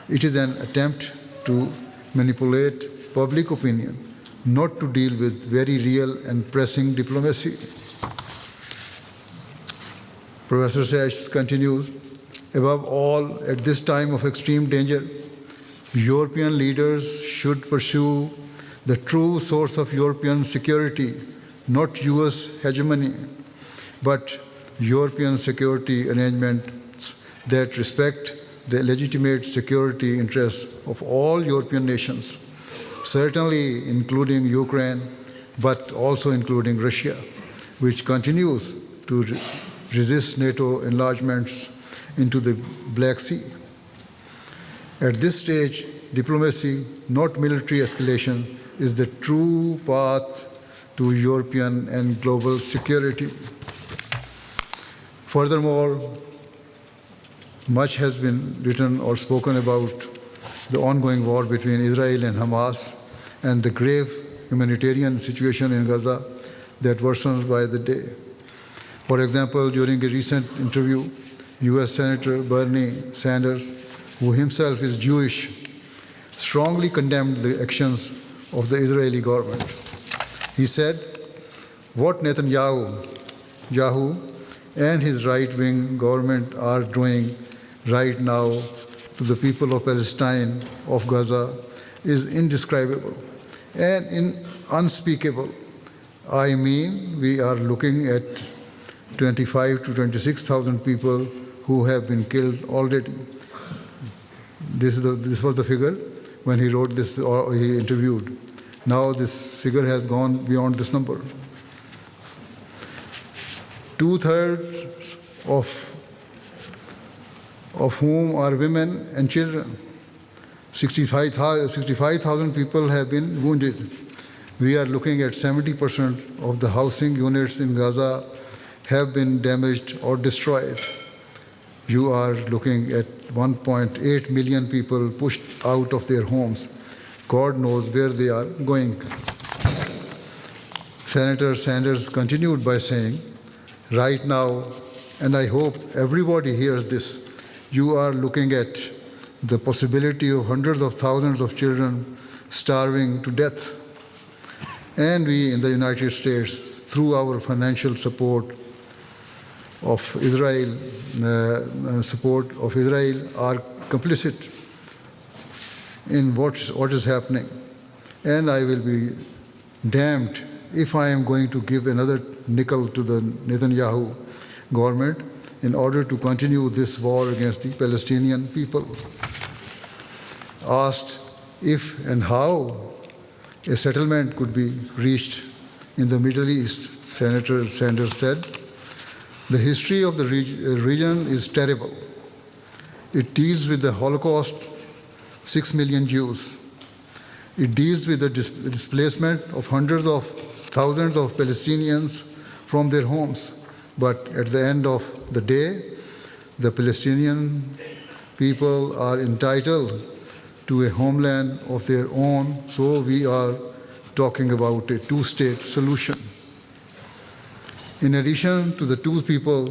It is an attempt to manipulate public opinion, not to deal with very real and pressing diplomacy. Professor Sachs continues, above all, at this time of extreme danger, European leaders should pursue the true source of European security, not US hegemony, but European security arrangements that respect the legitimate security interests of all European nations, certainly including Ukraine, but also including Russia, which continues to resist NATO enlargements into the Black Sea. At this stage, diplomacy, not military escalation, is the true path to European and global security. Furthermore, much has been written or spoken about the ongoing war between Israel and Hamas and the grave humanitarian situation in Gaza that worsens by the day. For example, during a recent interview, US Senator Bernie Sanders, who himself is Jewish, strongly condemned the actions of the Israeli government. He said, what Netanyahu and his right-wing government are doing right now to the people of Palestine, of Gaza, is indescribable and unspeakable. I mean, we are looking at 25 to 26,000 people who have been killed already. This was the figure when he wrote this or he interviewed. Now this figure has gone beyond this number. 2/3 of whom are women and children. 65,000 people have been wounded. We are looking at 70% of the housing units in Gaza have been damaged or destroyed. You are looking at 1.8 million people pushed out of their homes. God knows where they are going. Senator Sanders continued by saying, right now, and I hope everybody hears this, you are looking at the possibility of hundreds of thousands of children starving to death. And we in the United States, through our financial support of Israel, are complicit in what is happening. And I will be damned if I am going to give another nickel to the Netanyahu government in order to continue this war against the Palestinian people. Asked if and how a settlement could be reached in the Middle East, Senator Sanders said, the history of the region is terrible. It deals with the Holocaust, 6 million Jews. It deals with the displacement of hundreds of thousands of Palestinians from their homes. But at the end of the day, the Palestinian people are entitled to a homeland of their own, so we are talking about a two-state solution. In addition to the two people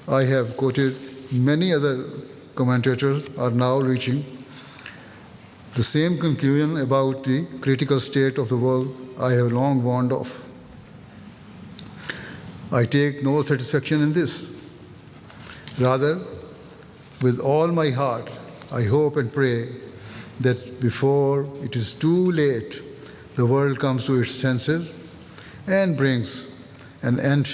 I have quoted, many other commentators are now reaching the same conclusion about the critical state of the world I have long warned of. I take no satisfaction in this. Rather, with all my heart, I hope and pray that before it is too late, the world comes to its senses and brings an end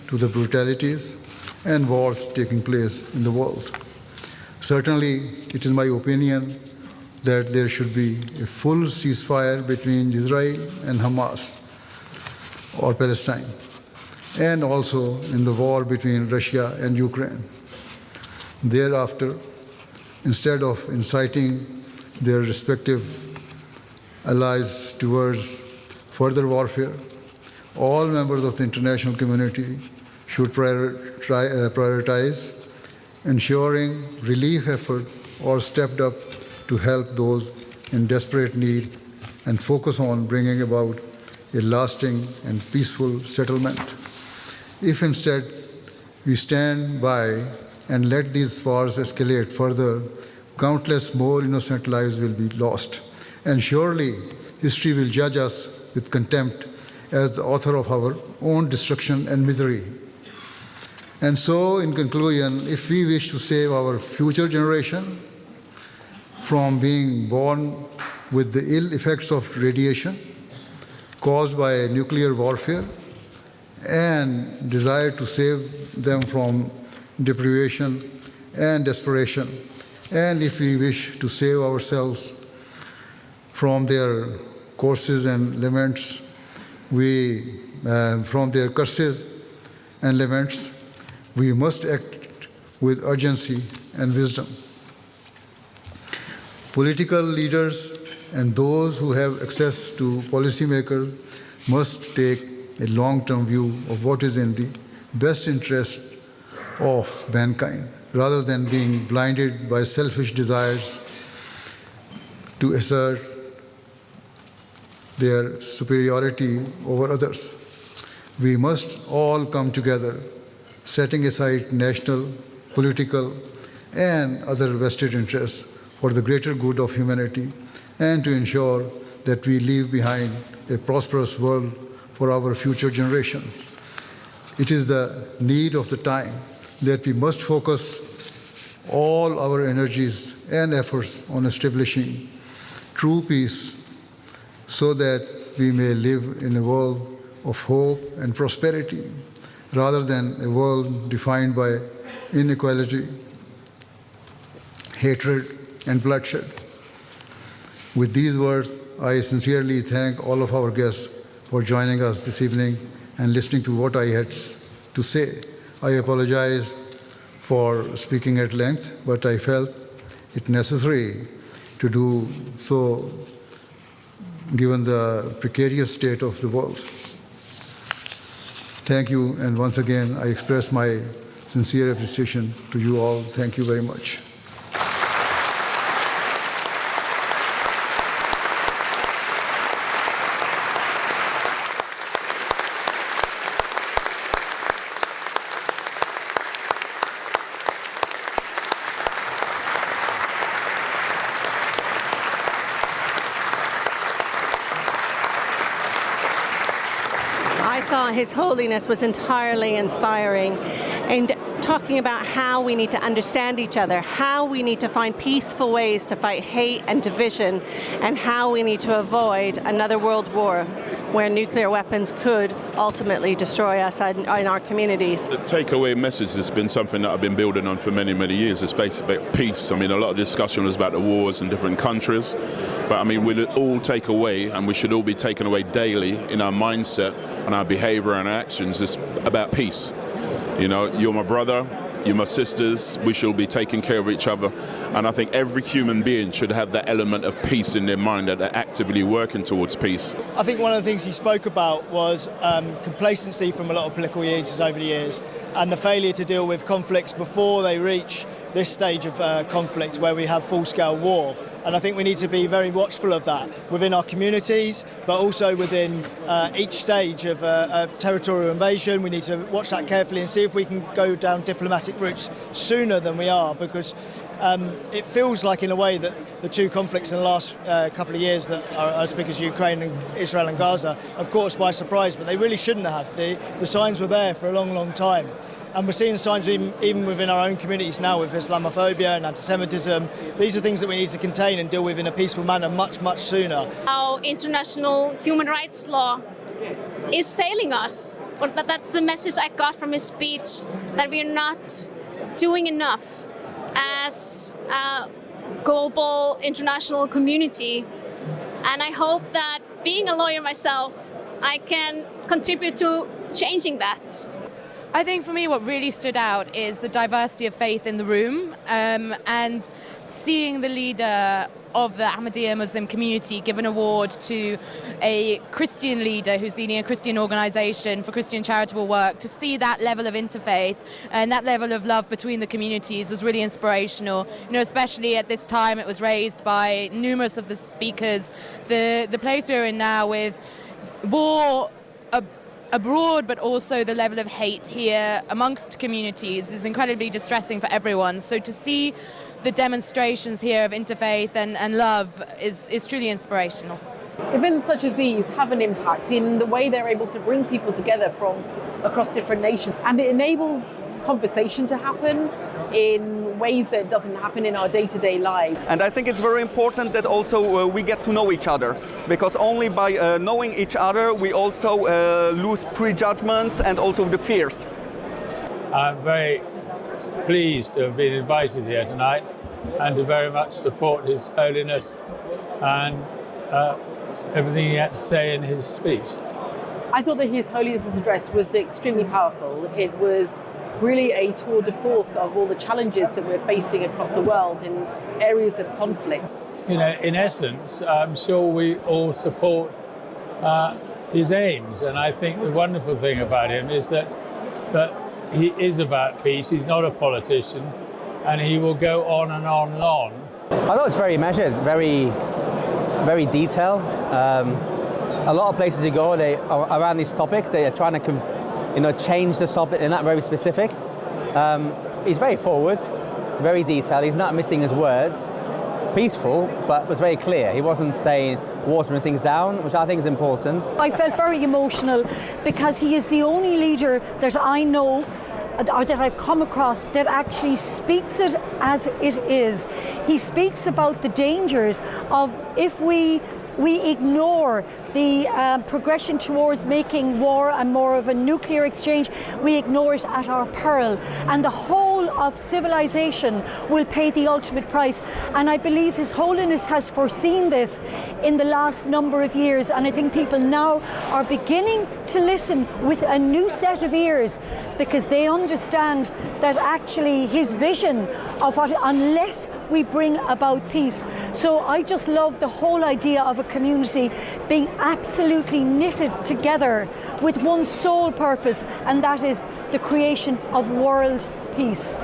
to the brutalities and wars taking place in the world. Certainly, it is my opinion that there should be a full ceasefire between Israel and Hamas or Palestine, and also in the war between Russia and Ukraine. Thereafter, instead of inciting their respective allies towards further warfare, all members of the international community should prioritize ensuring relief effort or stepped up to help those in desperate need and focus on bringing about a lasting and peaceful settlement. If instead we stand by and let these wars escalate further, countless more innocent lives will be lost. And surely history will judge us with contempt as the author of our own destruction and misery. And so, in conclusion, if we wish to save our future generation from being born with the ill effects of radiation caused by nuclear warfare and desire to save them from deprivation and desperation, and if we wish to save ourselves from their curses and laments, from their curses and laments, we must act with urgency and wisdom. Political leaders and those who have access to policymakers must take a long-term view of what is in the best interest of mankind, rather than being blinded by selfish desires to assert their superiority over others. We must all come together, setting aside national, political, and other vested interests for the greater good of humanity, and to ensure that we leave behind a prosperous world for our future generations. It is the need of the time that we must focus all our energies and efforts on establishing true peace so that we may live in a world of hope and prosperity rather than a world defined by inequality, hatred, and bloodshed. With these words, I sincerely thank all of our guests for joining us this evening and listening to what I had to say. I apologize for speaking at length, but I felt it necessary to do so given the precarious state of the world. Thank you, and once again, I express my sincere appreciation to you all. Thank you very much. His Holiness was entirely inspiring and talking about how we need to understand each other, how we need to find peaceful ways to fight hate and division, and how we need to avoid another world war where nuclear weapons could ultimately destroy us in our communities. The takeaway message has been something that I've been building on for many, many years. It's basically about peace. I mean, a lot of discussion was about the wars in different countries, but I mean, we'll all take away, and we should all be taken away daily in our mindset and our behavior and our actions is about peace. You know, you're my brother, you're my sisters, we should be taking care of each other. And I think every human being should have that element of peace in their mind, that they're actively working towards peace. I think one of the things he spoke about was complacency from a lot of political leaders over the years, and the failure to deal with conflicts before they reach this stage of conflict where we have full-scale war. And I think we need to be very watchful of that within our communities, but also within each stage of a territorial invasion. We need to watch that carefully and see if we can go down diplomatic routes sooner than we are, because it feels like, in a way, that the two conflicts in the last couple of years that are as big as Ukraine and Israel and Gaza have caught us by surprise, but they really shouldn't have. The signs were there for a long, long time. And we're seeing signs even within our own communities now with Islamophobia and anti-Semitism. These are things that we need to contain and deal with in a peaceful manner much, much sooner. Our international human rights law is failing us. That's the message I got from his speech, that we are not doing enough as a global international community. And I hope that, being a lawyer myself, I can contribute to changing that. I think for me what really stood out is the diversity of faith in the room, and seeing the leader of the Ahmadiyya Muslim community give an award to a Christian leader who's leading a Christian organisation for Christian charitable work. To see that level of interfaith and that level of love between the communities was really inspirational. You know, especially at this time, it was raised by numerous of the speakers. The place we're in now with war abroad, but also the level of hate here amongst communities is incredibly distressing for everyone. So to see the demonstrations here of interfaith and love is truly inspirational. Events such as these have an impact in the way they're able to bring people together from across different nations, and it enables conversation to happen in ways that doesn't happen in our day-to-day life. And I think it's very important that also we get to know each other, because only by knowing each other we also lose prejudgments and also the fears. I'm very pleased to have been invited here tonight and to very much support His Holiness and everything he had to say in his speech. I thought that His Holiness's address was extremely powerful. It was really a tour de force of all the challenges that we're facing across the world in areas of conflict. You know, in essence, I'm sure we all support his aims, and I think the wonderful thing about him is that he is about peace. He's not a politician, and he will go on and on and on. I thought it was very measured, very detailed. A lot of places you go, around these topics, they are trying to, change the topic. They're not very specific. He's very forward, very detailed. He's not missing his words. Peaceful, but was very clear. He wasn't saying watering things down, which I think is important. I felt very emotional because he is the only leader that I know or that I've come across that actually speaks it as it is. He speaks about the dangers of if we ignore the progression towards making war and more of a nuclear exchange, we ignore it at our peril. And the whole of civilization will pay the ultimate price. And I believe His Holiness has foreseen this in the last number of years. And I think people now are beginning to listen with a new set of ears, because they understand that actually his vision of what, unless we bring about peace. So I just love the whole idea of a community being absolutely knitted together with one sole purpose, and that is the creation of world peace.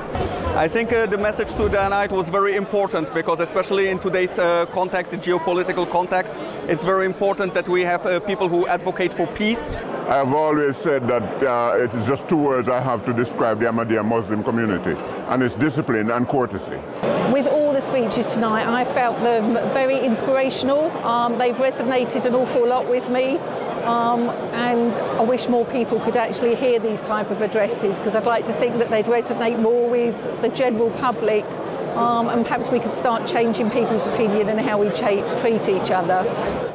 I think the message tonight was very important, because especially in today's context, the geopolitical context, it's very important that we have people who advocate for peace. I've always said that it is just two words I have to describe the Ahmadiyya Muslim community, and it's discipline and courtesy. With all the speeches tonight, I felt them very inspirational. They've resonated an awful lot with me. And I wish more people could actually hear these type of addresses, because I'd like to think that they'd resonate more with the general public, and perhaps we could start changing people's opinion and how we treat each other.